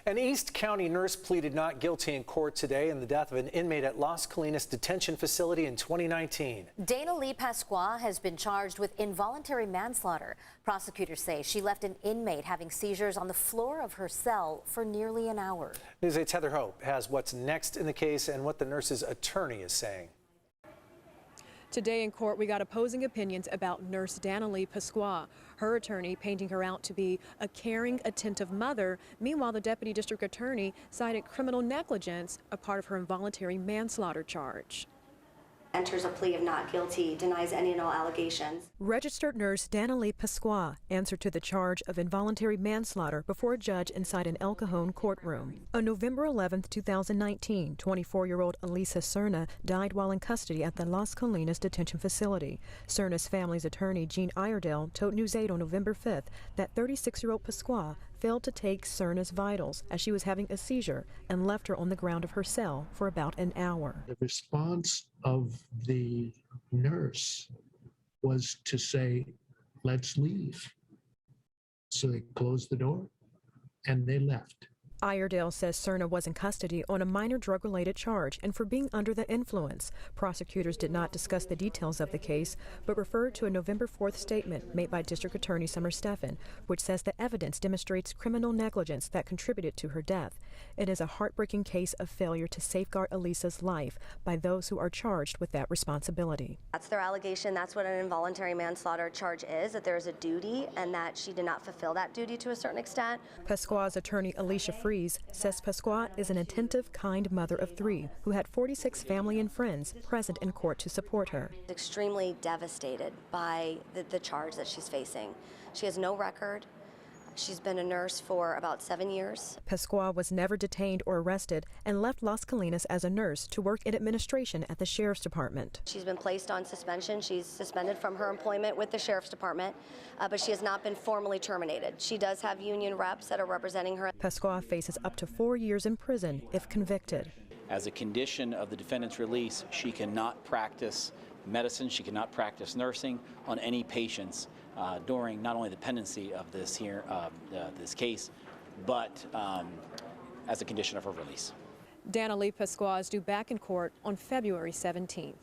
An East County nurse pleaded not guilty in court today in the death of an inmate at Las Colinas Detention Facility in 2019. Danalee Pascua has been charged with involuntary manslaughter. Prosecutors say she left an inmate having seizures on the floor of her cell for nearly an hour. News 8's Heather Hope has what's next in the case and what the nurse's attorney is saying. Today in court, we got opposing opinions about Nurse Danalee Pascua, her attorney painting her out to be a caring, attentive mother. Meanwhile, the deputy district attorney cited criminal negligence, a part of her involuntary manslaughter charge. Enters a plea of not guilty, denies any and all allegations. Registered nurse Danalee Pascua answered to the charge of involuntary manslaughter before a judge inside an El Cajon courtroom. On November 11, 2019, 24-year-old Elisa Serna died while in custody at the Las Colinas Detention Facility. Serna's family's attorney, Jean Ialeggio, told News 8 on November 5th that 36-year-old Pascua failed to take Serna's vitals as she was having a seizure and left her on the ground of her cell for about an hour. The response of the nurse was to say, "Let's leave." So they closed the door and they left. Ialeggio says Serna was in custody on a minor drug-related charge and for being under the influence. Prosecutors did not discuss the details of the case, but referred to a November 4th statement made by District Attorney Summer Stephan, which says the evidence demonstrates criminal negligence that contributed to her death. It is a heartbreaking case of failure to safeguard Elisa's life by those who are charged with that responsibility. That's their allegation. That's what an involuntary manslaughter charge is, that there is a duty and that she did not fulfill that duty to a certain extent. Pascua's attorney, Alicia says Pascua is an attentive, kind mother of 3 who had 46 family and friends present in court to support her. Extremely devastated by the charge that she's facing. She has no record. She's been a nurse for about 7 years. Pascua was never detained or arrested and left Las Colinas as a nurse to work in administration at the Sheriff's Department. She's been placed on suspension. She's suspended from her employment with the Sheriff's Department, but she has not been formally terminated. She does have union reps that are representing her. Pascua faces up to 4 years in prison if convicted. As a condition of the defendant's release, she cannot practice medicine, she cannot practice nursing on any patients during not only the pendency of this case, but as a condition of her release. Danalee Pascua is due back in court on February 17th.